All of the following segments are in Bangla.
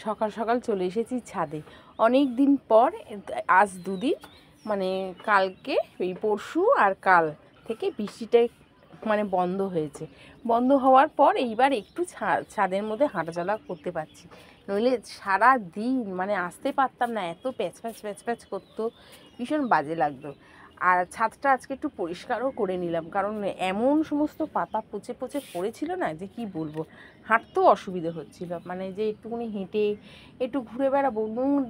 সকাল সকাল চলে এসেছি ছাদে। অনেক দিন পর, আজ দুদিন, মানে কালকে, এই পরশু আর কাল থেকে বৃষ্টিটা মানে বন্ধ হয়েছে। বন্ধ হওয়ার পর এইবার একটু ছাদের মধ্যে হাঁটাচলা করতে পারছি, নইলে সারা দিন মানে আসতে পারতাম না, এত প্যাচ প্যাচ প্যাচ প্যাচ করতো, ভীষণ বাজে লাগতো। আর ছাদটা আজকে একটু পরিষ্কারও করে নিলাম, কারণ এমন সমস্ত পাতা পচে পচে পড়েছিল না যে কি বলবো, হাঁটতেও অসুবিধে হচ্ছিল। মানে যে একটুখানি হেঁটে একটু ঘুরে বেড়াবো,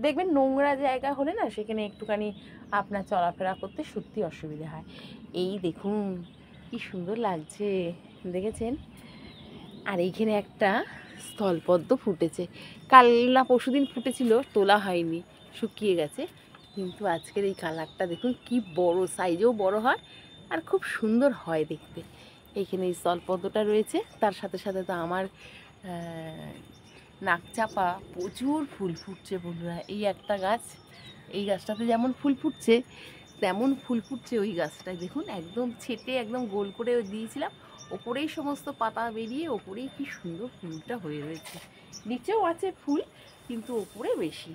দেখবেন নোংরা জায়গা হলে না সেখানে একটুখানি আপনার চলাফেরা করতে সত্যি অসুবিধা হয়। এই দেখুন কি সুন্দর লাগছে, দেখেছেন? আর এইখানে একটা স্থলপদ্ম ফুটেছে, কাল না পরশুদিন ফুটেছিল, তোলা হয়নি, শুকিয়ে গেছে। কিন্তু আজকের এই কালারটা দেখুন, কি বড়, সাইজেও বড় হয় আর খুব সুন্দর হয় দেখতে। এইখানে এই স্থলপদ্মটা রয়েছে, তার সাথে সাথে তো আমার নাকচাপা প্রচুর ফুল ফুটছে বন্ধুরা। এই একটা গাছ, এই গাছটাতে যেমন ফুল ফুটছে তেমন ফুল ফুটছে ওই গাছটায়, দেখুন একদম ছেটে একদম গোল করে দিয়েছিলাম, ওপরেই সমস্ত পাতা বেরিয়ে ওপরেই কি সুন্দর ফুলটা হয়ে রয়েছে। নিচেও আছে ফুল, কিন্তু ওপরে বেশি।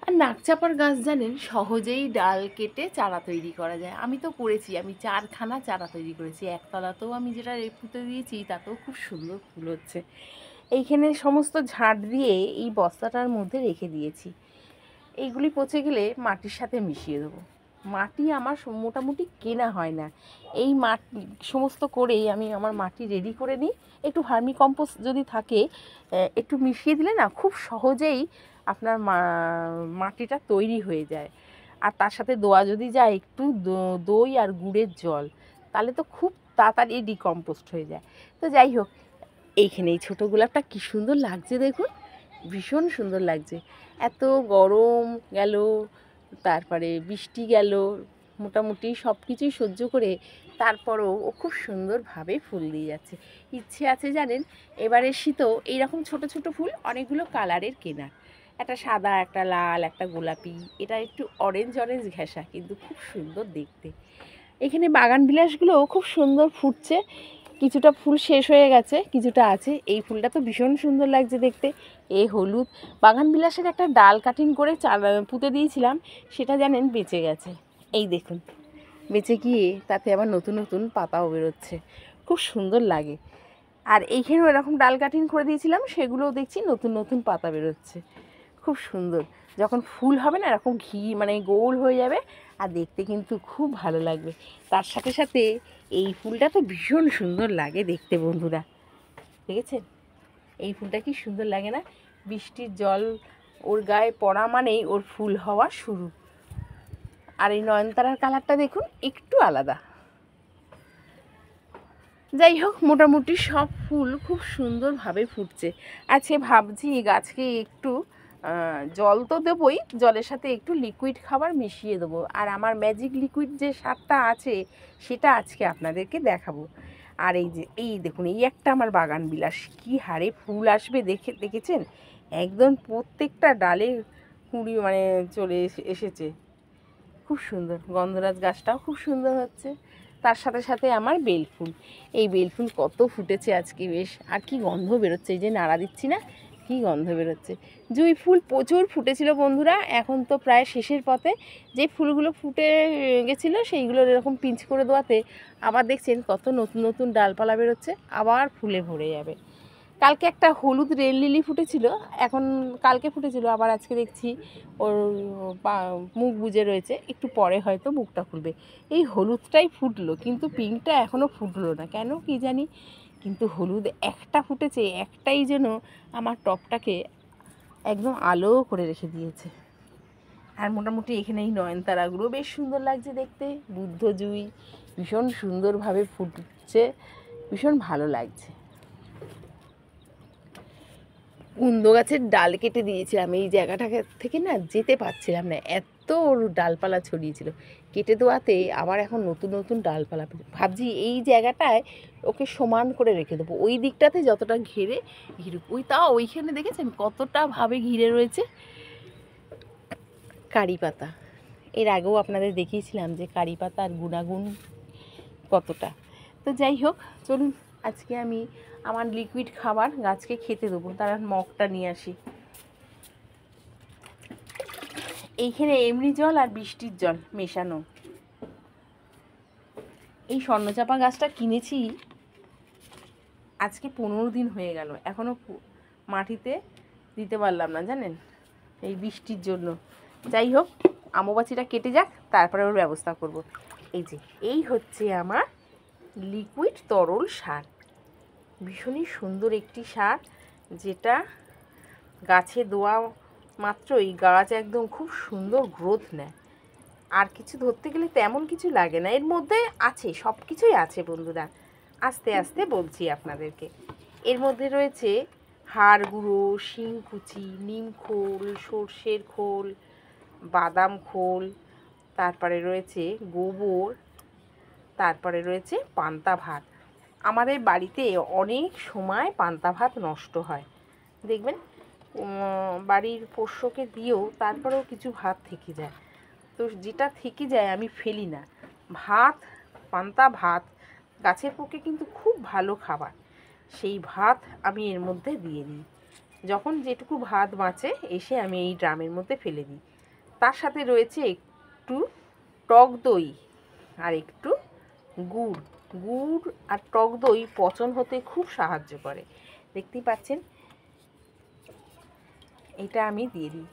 আর নাকচাপার গাছ জানেন সহজেই ডাল কেটে চারা তৈরি করা যায়। আমি তো করেছি, আমি 4খানা চারা তৈরি করেছি। একতলাতেও আমি যেটা পুঁতে দিয়েছি তাতেও খুব সুন্দর ফুল হচ্ছে। এইখানে সমস্ত ঝাড় দিয়ে এই বস্তাটার মধ্যে রেখে দিয়েছি। এইগুলি পচে গেলে মাটির সাথে মিশিয়ে দেবো। মাটি আমার মোটামুটি কেনা হয় না, এই মাটি সমস্ত করেই আমি আমার মাটি রেডি করে নিই। একটু ভার্মি কম্পোস্ট যদি থাকে একটু মিশিয়ে দিলে না খুব সহজেই আপনার মাটিটা তৈরি হয়ে যায়। আর তার সাথে দোয়া যদি যায় একটু, দই আর গুড়ের জল, তাহলে তো খুব তাড়াতাড়ি ডিকম্পোস্ট হয়ে যায়। তো যাই হোক, এইখানে এই ছোটো গোলাপটা কী সুন্দর লাগছে দেখুন, ভীষণ সুন্দর লাগছে। এত গরম গেল, তারপরে বৃষ্টি গেল, মোটামুটি সব কিছুই সহ্য করে তারপরও ও খুব সুন্দরভাবে ফুল দিয়ে যাচ্ছে। ইচ্ছে আছে জানেন, এবারের শীতেও এইরকম ছোট ছোট ফুল অনেকগুলো কালারের কেনার, একটা সাদা, একটা লাল, একটা গোলাপি, এটা একটু অরেঞ্জ অরেঞ্জ ঘেঁষা, কিন্তু খুব সুন্দর দেখতে। এখানে বাগান বিলাসগুলোও খুব সুন্দর ফুটছে, কিছুটা ফুল শেষ হয়ে গেছে, কিছুটা আছে। এই ফুলটা তো ভীষণ সুন্দর লাগছে দেখতে, এই হলুদ। বাগান বিলাসের একটা ডাল কাটিং করে পুঁতে দিয়েছিলাম, সেটা জানেন বেঁচে গেছে। এই দেখুন, বেঁচে গিয়ে তাতে আবার নতুন নতুন পাতাও বেরোচ্ছে, খুব সুন্দর লাগে। আর এইখানেও এরকম ডাল কাটিং করে দিয়েছিলাম, সেগুলোও দেখছি নতুন নতুন পাতা বেরোচ্ছে, খুব সুন্দর। যখন ফুল হবে না এরকম মানে গোল হয়ে যাবে, আর দেখতে কিন্তু খুব ভালো লাগবে। তার সাথে সাথে এই ফুলটা তো ভীষণ সুন্দর লাগে দেখতে বন্ধুরা, দেখেছেন এই ফুলটা কি সুন্দর লাগে না? বৃষ্টির জল ওর গায়ে পড়া মানেই ওর ফুল হওয়া শুরু। আর এই নয়নতারার কালারটা দেখুন, একটু আলাদা। যাই হোক, মোটামুটি সব ফুল খুব সুন্দরভাবে ফুটছে। আজকে ভাবছি গাছকে একটু জল তো দেবই, জলের সাথে একটু লিকুইড খাবার মিশিয়ে দেবো। আর আমার ম্যাজিক লিকুইড যে সারটা আছে সেটা আজকে আপনাদেরকে দেখাবো। আর এই যে এই দেখুন, এই একটা আমার বাগান বিলাস, কি হারে ফুল আসবে দেখেছেন? একদম প্রত্যেকটা ডালে কুঁড়ি মানে চলে এসেছে, খুব সুন্দর। গন্ধরাজ গাছটাও খুব সুন্দর হচ্ছে। তার সাথে সাথে আমার বেলফুল, এই বেলফুল কত ফুটেছে আজকে বেশ, আর কি গন্ধ বেরোচ্ছে, এই যে নাড়া দিচ্ছি না, কি গন্ধ বেরোচ্ছে। জুঁই ফুল প্রচুর ফুটেছিল বন্ধুরা, এখন তো প্রায় শেষের পথে। যে ফুলগুলো ফুটে গেছিলো সেইগুলো এরকম পিঞ্চ করে দেওয়াতে আবার দেখছেন কত নতুন নতুন ডালপালা বেরোচ্ছে, আবার ফুলে ভরে যাবে। কালকে একটা হলুদ রেল লিলি ফুটেছিল, এখন কালকে ফুটেছিল, আবার আজকে দেখছি ওর মুখ বুজে রয়েছে, একটু পরে হয়তো মুখটা খুলবে। এই হলুদটাই ফুটলো, কিন্তু পিঙ্কটা এখনও ফুটলো না, কেন কি জানি। কিন্তু হলুদ একটা ফুটেছে, একটাই যেন আমার টপটাকে একদম আলো করে রেখে দিয়েছে। আর মোটামুটি এখানে এই নয়নতারাগুলো বেশ সুন্দর লাগছে দেখতে, বুদ্ধ জুঁই ভীষণ সুন্দরভাবে ফুটছে, ভীষণ ভালো লাগছে। কুন্দ গাছের ডাল কেটে দিয়েছিলাম, এই জায়গাটা থেকে না যেতে পারছিলাম না, এত ওর ডালপালা ছড়িয়েছিল। কেটে দেওয়াতে আবার এখন নতুন নতুন ডালপালা, ভাবছি এই জায়গাটায় ওকে সমান করে রেখে দেবো, ওই দিকটাতে যতটা ঘিরে ওই তাও ওইখানে দেখেছেন কতটা ভাবে ঘিরে রয়েছে কারি পাতা। এর আগেও আপনাদের দেখিয়েছিলাম যে কারি পাতার গুণাগুণ কতটা। তো যাই হোক, চলুন আজকে আমি আমার লিকুইড খাবার গাছকে খেতে দেবো। তার মগটা নিয়ে আসি। এইখানে এমনি জল আর বৃষ্টির জল মেশানো। এই স্বর্ণচাপা গাছটা কিনেছি আজকে 15 দিন হয়ে গেল, এখনও মাটিতে দিতে পারলাম না জানেন, এই বৃষ্টির জন্য। যাই হোক, আমবাচিটা কেটে যাক, তারপরে ওর ব্যবস্থা করব। এই যে এই হচ্ছে আমার লিকুইড তরল সার। ভীষণই সুন্দর একটি সার, যেটা গাছে দেওয়া মাত্রই গাছ একদম খুব সুন্দর গ্রোথ নেয়। আর কিছু ধরতে গেলে তেমন কিছু লাগে না, এর মধ্যে আছে সব কিছুই আছে বন্ধুরা। আস্তে আস্তে বলছি আপনাদেরকে। এর মধ্যে রয়েছে হাড় গুঁড়ো, শিংকুচি, নিম খোল, সর্ষের খোল, বাদাম খোল, তারপরে রয়েছে গোবর, তারপরে রয়েছে পান্তা ভাত। আমাদের বাড়িতে অনেক সময় পান্তা ভাত নষ্ট হয়, দেখবেন বাড়ির পোষ্যকে দিয়েও তারপরেও কিছু ভাত থেকে যায়। তো যেটা থেকে যায় আমি ফেলি না। ভাত, পান্তা ভাত গাছের পক্ষে কিন্তু খুব ভালো খাবার। সেই ভাত আমি এর মধ্যে দিয়ে দিই। যখন যেটুকু ভাত বাঁচে এসে আমি এই ড্রামের মধ্যে ফেলে দিই। তার সাথে রয়েছে একটু টক দই আর একটু গুড়। গুড় আর টক দই পচন হতে খুব সাহায্য করে, দেখতেই পাচ্ছেন। এটা আমি দিয়ে দিই।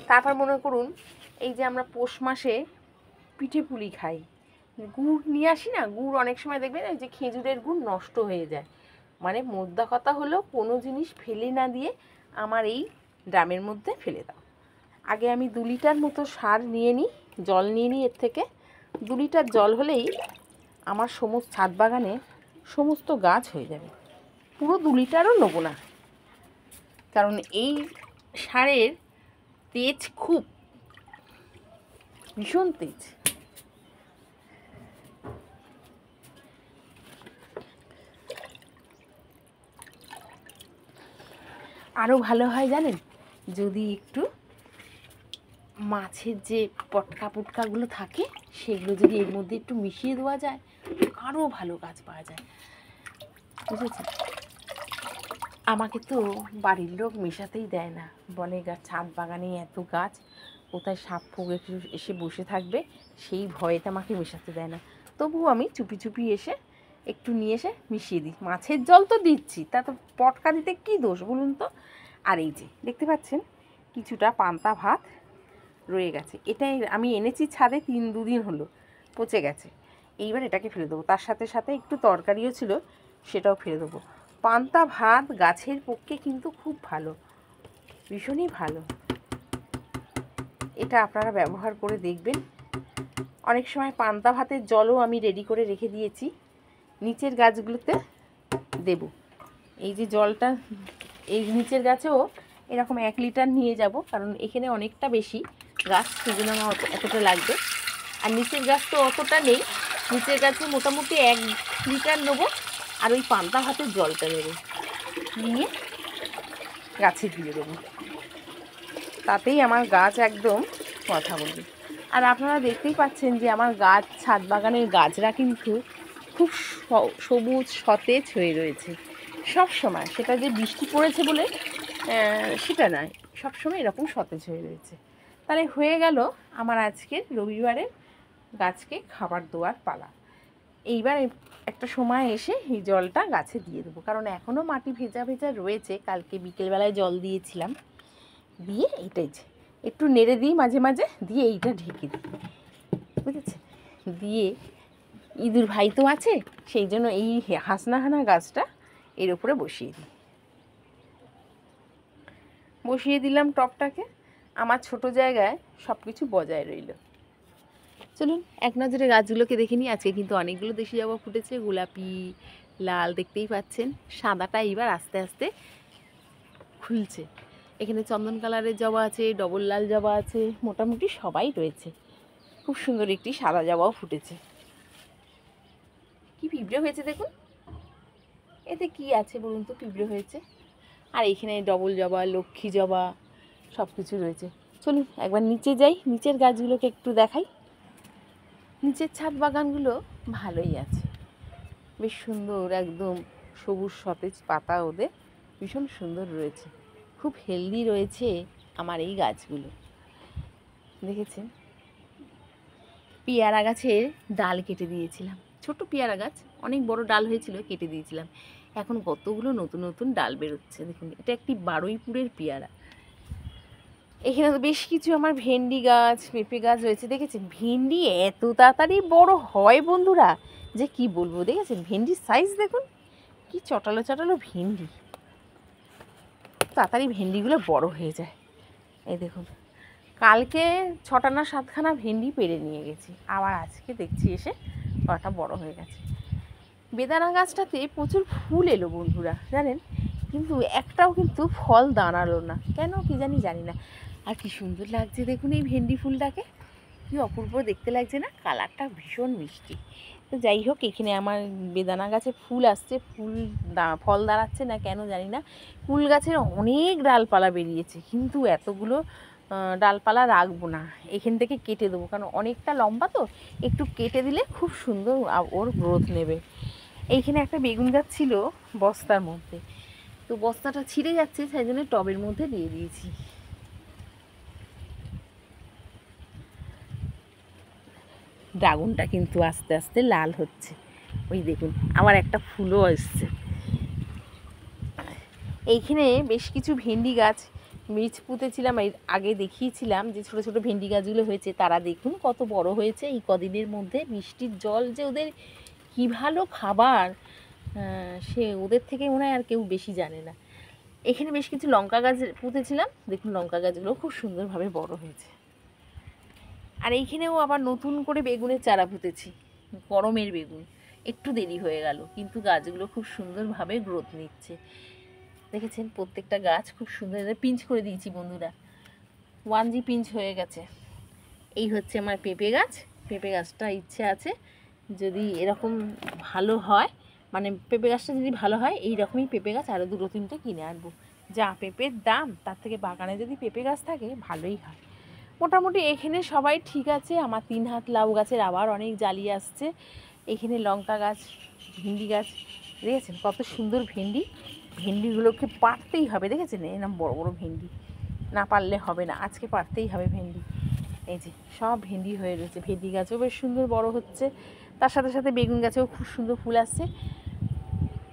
তারপর মনে করুন এই যে আমরা পৌষ মাসে পিঠে পুলি খাই, গুড় নিয়ে আসি না, গুড় অনেক সময় দেখবেন এই যে খেজুরের গুড় নষ্ট হয়ে যায়। মানে মোদ্দা কথা হলো কোনো জিনিস ফেলে না দিয়ে আমার এই ড্রামের মধ্যে ফেলে দাও। আগে আমি 2 লিটার মতো সার নিয়ে নিই, জল নিয়ে নিই। এর থেকে 2 লিটার জল হলেই আমার সমস্ত ছাদ বাগানে সমস্ত গাছ হয়ে যাবে। পুরো 2 লিটারও নেবো না, কারণ এই সারের তেজ খুব, ভীষণ তেজ। আরও ভালো হয় জানেন, যদি একটু মাছের যে পটকা পুটকাগুলো থাকে সেগুলো যদি এর মধ্যে একটু মিশিয়ে দেওয়া যায়, আরও ভালো গাছ পাওয়া যায়, বুঝেছেন। আমাকে তো বাড়ির লোক মেশাতেই দেয় না, বলে ছাদ বাগানে এত গাছ, কোথায় সাপ ফোক এসে বসে থাকবে, সেই ভয়েতে আমাকে মেশাতে দেয় না। তবুও আমি চুপি চুপি এসে একটু নিয়ে এসে মিশিয়ে দিই। মাছের জল তো দিচ্ছি, তা তো পটকা দিতে কী দোষ বলুন তো। আর এই যে দেখতে পাচ্ছেন কিছুটা পান্তা ভাত রয়ে গেছে, এটাই আমি এনেছি ছাদে 2 দিন হলো, পচে গেছে। এইবার এটাকে ফেলে দেবো। তার সাথে সাথে একটু তরকারিও ছিল, সেটাও ফেলে দেবো। পান্তা ভাত গাছের পক্ষে কিন্তু খুব ভালো, ভীষণই ভালো। এটা আপনারা ব্যবহার করে দেখবেন। অনেক সময় পান্তা ভাতের জলও আমি রেডি করে রেখে দিয়েছি, নিচের গাছগুলোতে দেব। এই যে জলটা এই নিচের গাছেও এরকম 1 লিটার নিয়ে যাব, কারণ এখানে অনেকটা বেশি গাছ, সেজন্য আমার এতটা লাগবে। আর নিচের গাছ তো অতটা নেই, নিচের গাছে মোটামুটি 1 লিটার নেবো। আর ওই পান্তা ভাতের জলটা নেবো, নিয়ে গাছে দিয়ে দেবো, তাতেই আমার গাছ একদম কথা বলবে। আর আপনারা দেখতেই পাচ্ছেন যে আমার গাছ, ছাদ বাগানের গাছরা কিন্তু খুব সবুজ সতেজ হয়ে রয়েছে সব সময়। সেটা যে বৃষ্টি পড়েছে বলে সেটা নয়, সবসময় এরকম সতেজ হয়ে রয়েছে। তাহলে হয়ে গেল আমার আজকের রবিবারের গাছকে খাবার দেওয়ার পালা। এইবার একটা সময় এসে এই জলটা গাছে দিয়ে দেবো, কারণ এখনও মাটি ভেজা ভেজা রয়েছে, কালকে বিকেলবেলায় জল দিয়েছিলাম। দিয়ে এইটাই একটু নেড়ে দিই মাঝে মাঝে, দিয়ে এইটা ঢেকে দিই, বুঝেছে। দিয়ে ইঁদুর ভাই তো আছে, সেই জন্য এই হাসনাহানা গাছটা এর উপরে বসিয়ে দিলাম টবটাকে। আমার ছোট জায়গায় সব কিছু বজায় রইল। চলুন এক নজরে গাছগুলোকে দেখে নিই। আজকে কিন্তু অনেকগুলো দেশি জবা ফুটেছে, গোলাপি, লাল, দেখতেই পাচ্ছেন। সাদাটা এইবার আস্তে আস্তে খুলছে। এখানে চন্দন কালারের জবা আছে, ডবল লাল জবা আছে, মোটামুটি সবাই রয়েছে। খুব সুন্দর একটি সাদা জবাও ফুটেছে। কি পিঁপড়ে হয়েছে দেখুন, এতে কি আছে বলুন তো, পিঁপড়ে হয়েছে। আর এখানে ডবল জবা, লক্ষ্মী জবা, সব কিছু রয়েছে। চলুন একবার নিচে যাই, নিচের গাছগুলোকে একটু দেখাই। নিচের ছাদ বাগানগুলো ভালোই আছে, বেশ সুন্দর, একদম সবুজ সতেজ পাতা ওদের, ভীষণ সুন্দর রয়েছে, খুব হেলদি রয়েছে আমার এই গাছগুলো। দেখেছেন, পেয়ারা গাছের ডাল কেটে দিয়েছিলাম, ছোট পেয়ারা গাছ, অনেক বড় ডাল হয়েছিল, কেটে দিয়েছিলাম। এখন কতগুলো নতুন নতুন ডাল বেরোচ্ছে। দেখুন, এটা একটি বারুইপুরের পেয়ারা। এখানে তো বেশ কিছু আমার ভেন্ডি গাছ, পেঁপে গাছ রয়েছে। দেখেছেন, ভেন্ডি এত তাড়াতাড়ি বড় হয় বন্ধুরা যে কি বলবো। দেখেছেন ভেন্ডির সাইজ দেখুন, কি চটালো চটালো ভেন্ডি, তাড়াতাড়ি ভেন্ডিগুলো বড় হয়ে যায়। এই দেখুন, কালকে 6টা না 7খানা ভেন্ডি পেড়ে নিয়ে গেছি, আবার আজকে দেখছি এসে কটা বড় হয়ে গেছে। বেদানা গাছটাতে প্রচুর ফুল এলো বন্ধুরা, জানেন, কিন্তু একটাও কিন্তু ফল দাঁড়ালো না, কেন কি জানি না। আর কি সুন্দর লাগছে দেখুন এই ভেন্ডি ফুলটাকে, কি অপূর্ব দেখতে লাগছে না, কালারটা ভীষণ মিষ্টি। তো যাই হোক, এখানে আমার বেদানা গাছে ফুল আসছে, ফল দাঁড়াচ্ছে না কেন জানি না। কুল গাছের অনেক ডালপালা বেরিয়েছে, কিন্তু এতগুলো ডালপালা রাখবো না, এখান থেকে কেটে দেবো, কারণ অনেকটা লম্বা তো, একটু কেটে দিলে খুব সুন্দর ওর গ্রোথ নেবে। এইখানে একটা বেগুন গাছ ছিল বস্তার মধ্যে, তো বস্তাটা ছিঁড়ে যাচ্ছে, সেই জন্য টবের মধ্যে দিয়ে দিয়েছি। ড্রাগনটা কিন্তু আস্তে আস্তে লাল হচ্ছে, ওই দেখুন আবার একটা ফুলও এসছে। এইখানে বেশ কিছু ভেন্ডি গাছ বীজ পুঁতেছিলাম, এর আগে দেখিয়েছিলাম যে ছোট ছোট ভেন্ডি গাছগুলো হয়েছে, তারা দেখুন কত বড় হয়েছে এই কদিনের মধ্যে। বৃষ্টির জল যে ওদের কী ভালো খাবার, সে ওদের থেকে মনে হয় আর কেউ বেশি জানে না। এখানে বেশ কিছু লঙ্কা গাছ পুঁতেছিলাম, দেখুন লঙ্কা গাছগুলো খুব সুন্দরভাবে বড় হয়েছে। আর এইখানেও আবার নতুন করে বেগুনের চারা পুঁতেছি, গরমের বেগুন, একটু দেরি হয়ে গেল, কিন্তু গাছগুলো খুব সুন্দরভাবে গ্রোথ নিচ্ছে। দেখেছেন, প্রত্যেকটা গাছ খুব সুন্দর পিঞ্চ করে দিয়েছি বন্ধুরা, 1G পিঞ্চ হয়ে গেছে। এই হচ্ছে আমার পেঁপে গাছ। পেঁপে গাছটা ইচ্ছে আছে যদি এরকম ভালো হয়, মানে পেঁপে গাছটা যদি ভালো হয়, এই রকমই পেঁপে গাছ আরও 2-3টে কিনে আনবো। যা পেঁপের দাম, তার থেকে বাগানে যদি পেঁপে গাছ থাকে ভালোই হয়। মোটামুটি এখানে সবাই ঠিক আছে। আমার 3 হাত লাউ গাছের আবার অনেক জালি আসছে। এখানে লঙ্কা গাছ, ভেন্ডি গাছ, দেখেছেন কত সুন্দর ভেন্ডি। ভেন্ডিগুলোকে পারতেই হবে, দেখেছেন এরকম বড় বড় ভেন্ডি, না পারলে হবে না, আজকে পারতেই হবে ভেন্ডি। এই যে সব ভেন্ডি হয়ে রয়েছে, ভেন্ডি গাছও বেশ সুন্দর বড় হচ্ছে, তার সাথে সাথে বেগুন গাছেও খুব সুন্দর ফুল আসছে।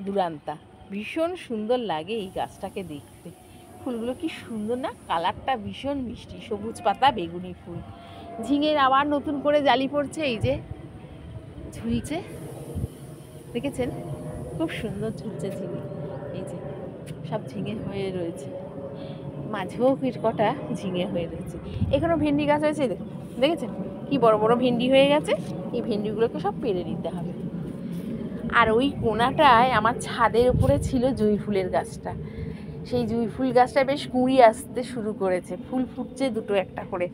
দুরান্তা, ভীষণ সুন্দর লাগে এই গাছটাকে দেখতে, ফুলগুলো কি সুন্দর না, কালারটা ভীষণ মিষ্টি, সবুজ পাতা বেগুনি ফুল। ঝিঙের আবার নতুন করে জালি পড়ছে, এই যে ঝুলছে, দেখেছেন খুব সুন্দর ঝুলছে ঝিঙে, এই যে সব ঝিঙে হয়ে রয়েছে, মাঝেও কটা ঝিঙে হয়ে রয়েছে। এখানেও ভেন্ডি গাছ হয়েছে, দেখুন দেখেছেন কি বড় বড় ভেন্ডি হয়ে গেছে। এই ভেন্ডিগুলোকে সব পেড়ে নিতে হবে। আর ওই কোনাটায় আমার ছাদের উপরে ছিল জুঁই ফুলের গাছটা, সেই জুঁই ফুল গাছটা বেশ কুঁড়ি আসতে শুরু করেছে, ফুল ফুটছে 2-1টা করে।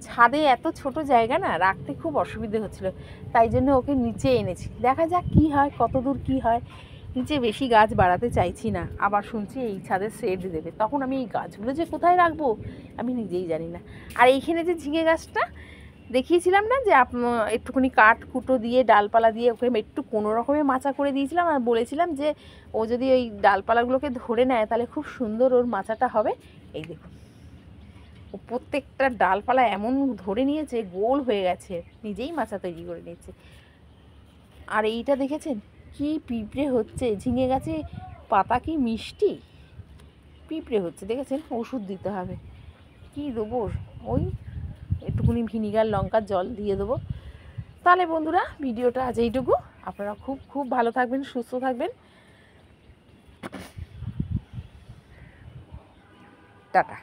ছাদে এত ছোট জায়গা না, রাখতে খুব অসুবিধে হচ্ছিল, তাই জন্য ওকে নিচে এনেছি, দেখা যাক কী হয়, কত দূর কী হয়। নিচে বেশি গাছ বাড়াতে চাইছি না, আবার শুনছি এই ছাদে শেড দেবে, তখন আমি এই গাছগুলো যে কোথায় রাখবো আমি নিজেই জানি না। আর এইখানে যে ঝিঙে গাছটা দেখিয়েছিলাম না, যে একটুখানি কাঠ কুটো দিয়ে ডালপালা দিয়ে ওকে একটু কোনো রকমে মাচা করে দিয়েছিলাম, আর বলেছিলাম যে ও যদি ওই ডালপালাগুলোকে ধরে নেয় তাহলে খুব সুন্দর ওর মাচাটা হবে। এই দেখুন, ও প্রত্যেকটা ডালপালা এমন ধরে নিয়েছে, গোল হয়ে গেছে, নিজেই মাচা তৈরি করে নিয়েছে। আর এইটা দেখেছেন কি পিঁপড়ে হচ্ছে, ঝিঙে গাছে পাতা কি মিষ্টি, পিঁপড়ে হচ্ছে, দেখেছেন, ওষুধ দিতে হবে। কি দেবো, ওই একটুখানি ভিনিগার লঙ্কার জল দিয়ে দেবো। তাহলে বন্ধুরা ভিডিওটা আজ এইটুকু, আপনারা খুব খুব ভালো থাকবেন, সুস্থ থাকবেন, টাটা।